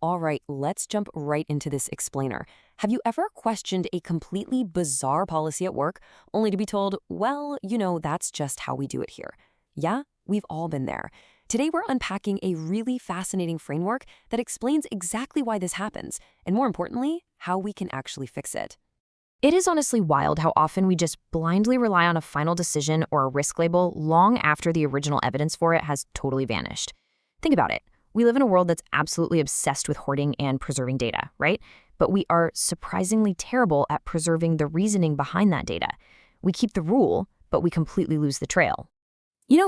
All right, let's jump right into this explainer. Have you ever questioned a completely bizarre policy at work, only to be told, well, that's just how we do it here? Yeah, we've all been there. Today, we're unpacking a really fascinating framework that explains exactly why this happens, and more importantly, how we can actually fix it. It is honestly wild how often we just blindly rely on a final decision or a risk label long after the original evidence for it has totally vanished. Think about it. We live in a world that's absolutely obsessed with hoarding and preserving data, right? But we are surprisingly terrible at preserving the reasoning behind that data. We keep the rule, but we completely lose the trail.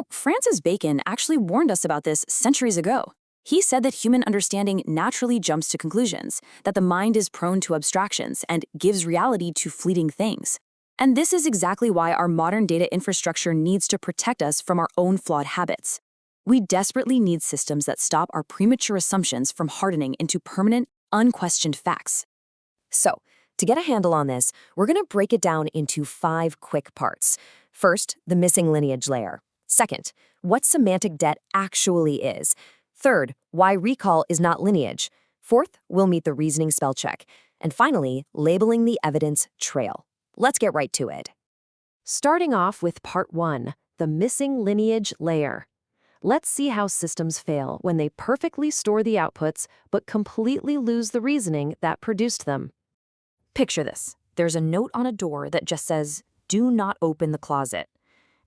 Francis Bacon actually warned us about this centuries ago. He said that human understanding naturally jumps to conclusions, that the mind is prone to abstractions and gives reality to fleeting things. And this is exactly why our modern data infrastructure needs to protect us from our own flawed habits. We desperately need systems that stop our premature assumptions from hardening into permanent, unquestioned facts. So, to get a handle on this, we're going to break it down into 5 quick parts. First, the missing lineage layer. Second, what semantic debt actually is. Third, why recall is not lineage. Fourth, we'll meet the reasoning spell check. And finally, labeling the evidence trail. Let's get right to it. Starting off with part 1, the missing lineage layer. Let's see how systems fail when they perfectly store the outputs but completely lose the reasoning that produced them. Picture this. There's a note on a door that just says, "Do not open the closet."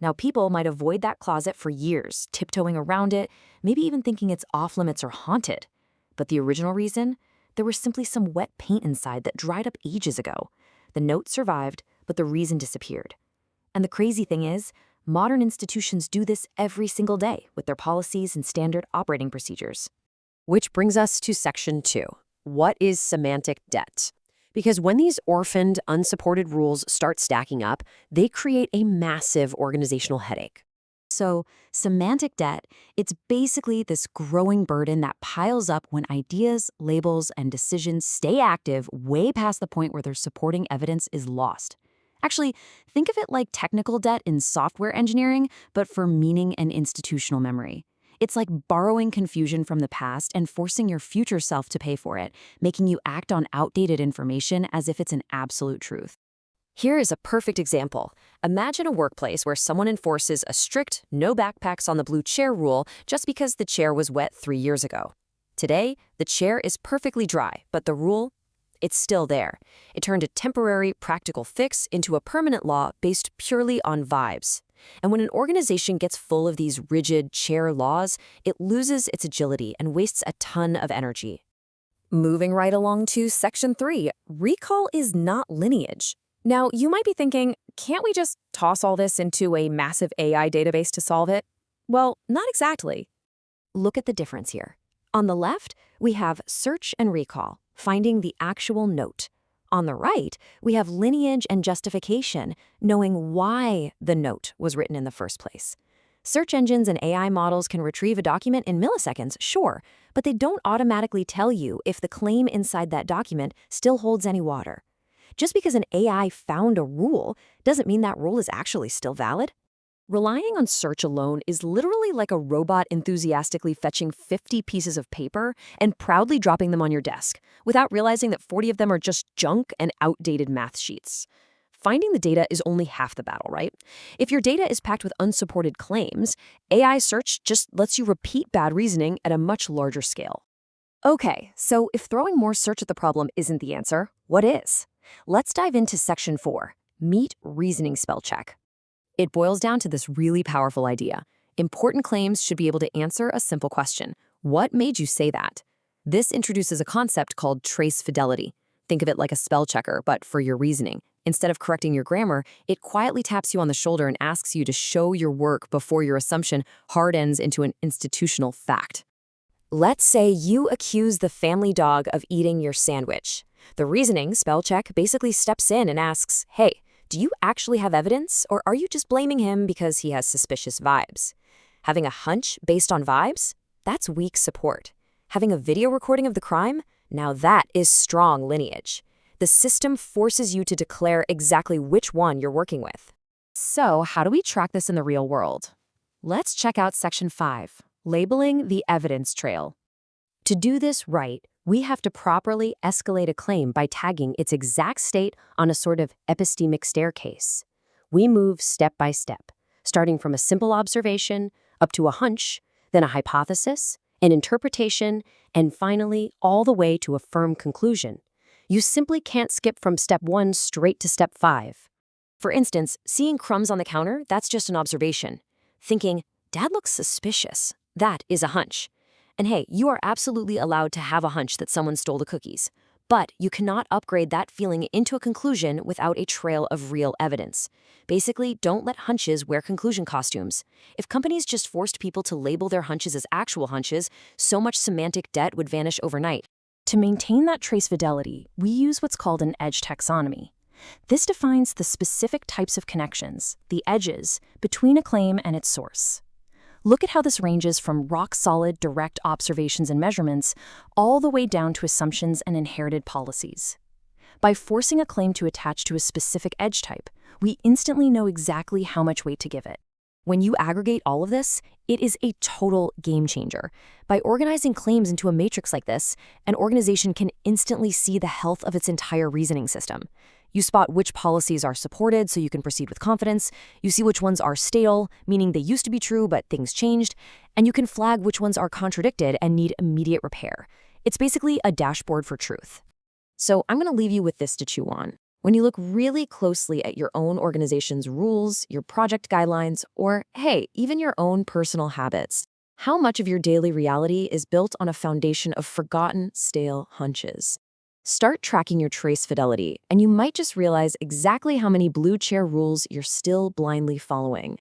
Now, people might avoid that closet for years, tiptoeing around it, maybe even thinking it's off-limits or haunted. But the original reason? There was simply some wet paint inside that dried up ages ago. The note survived, but the reason disappeared. And the crazy thing is, modern institutions do this every single day with their policies and standard operating procedures. Which brings us to section 2. What is semantic debt? Because when these orphaned, unsupported rules start stacking up, they create a massive organizational headache. So, semantic debt, it's basically this growing burden that piles up when ideas, labels, and decisions stay active way past the point where their supporting evidence is lost. Actually, think of it like technical debt in software engineering, but for meaning and institutional memory. It's like borrowing confusion from the past and forcing your future self to pay for it, making you act on outdated information as if it's an absolute truth. Here is a perfect example. Imagine a workplace where someone enforces a strict no backpacks on the blue chair rule just because the chair was wet 3 years ago. Today, the chair is perfectly dry, but the rule? It's still there. It turned a temporary, practical fix into a permanent law based purely on vibes. And when an organization gets full of these rigid chair laws, it loses its agility and wastes a ton of energy. Moving right along to section 3, recall is not lineage. Now, you might be thinking, can't we just toss all this into a massive AI database to solve it? Well, not exactly. Look at the difference here. On the left, we have search and recall, finding the actual note. On the right, we have lineage and justification, knowing why the note was written in the first place. Search engines and AI models can retrieve a document in milliseconds, sure, but they don't automatically tell you if the claim inside that document still holds any water. Just because an AI found a rule doesn't mean that rule is actually still valid. Relying on search alone is literally like a robot enthusiastically fetching 50 pieces of paper and proudly dropping them on your desk, without realizing that 40 of them are just junk and outdated math sheets. Finding the data is only half the battle, right? If your data is packed with unsupported claims, AI search just lets you repeat bad reasoning at a much larger scale. Okay, so if throwing more search at the problem isn't the answer, what is? Let's dive into section 4, meet reasoning spell check. It boils down to this really powerful idea. Important claims should be able to answer a simple question. What made you say that? This introduces a concept called trace fidelity. Think of it like a spell checker, but for your reasoning. Instead of correcting your grammar, it quietly taps you on the shoulder and asks you to show your work before your assumption hardens into an institutional fact. Let's say you accuse the family dog of eating your sandwich. The reasoning spell check basically steps in and asks, hey, do you actually have evidence, or are you just blaming him because he has suspicious vibes? Having a hunch based on vibes? That's weak support. Having a video recording of the crime? Now that is strong lineage. The system forces you to declare exactly which one you're working with. So, how do we track this in the real world? Let's check out section 5, labeling the evidence trail. To do this right, We have to properly escalate a claim by tagging its exact state on a sort of epistemic staircase. We move step by step, starting from a simple observation up to a hunch, then a hypothesis, an interpretation, and finally all the way to a firm conclusion. You simply can't skip from step 1 straight to step 5. For instance, seeing crumbs on the counter, that's just an observation. Thinking, Dad looks suspicious, that is a hunch. And hey, you are absolutely allowed to have a hunch that someone stole the cookies. But you cannot upgrade that feeling into a conclusion without a trail of real evidence. Basically, don't let hunches wear conclusion costumes. If companies just forced people to label their hunches as actual hunches, so much semantic debt would vanish overnight. To maintain that trace fidelity, we use what's called an edge taxonomy. This defines the specific types of connections, the edges, between a claim and its source. Look at how this ranges from rock-solid direct observations and measurements all the way down to assumptions and inherited policies. By forcing a claim to attach to a specific edge type, we instantly know exactly how much weight to give it. When you aggregate all of this, it is a total game changer. By organizing claims into a matrix like this, an organization can instantly see the health of its entire reasoning system. You spot which policies are supported so you can proceed with confidence. You see which ones are stale, meaning they used to be true but things changed. And you can flag which ones are contradicted and need immediate repair. It's basically a dashboard for truth. So I'm going to leave you with this to chew on. When you look really closely at your own organization's rules, your project guidelines, or, hey, even your own personal habits, how much of your daily reality is built on a foundation of forgotten, stale hunches? Start tracking your trace fidelity, and you might just realize exactly how many blue chair rules you're still blindly following.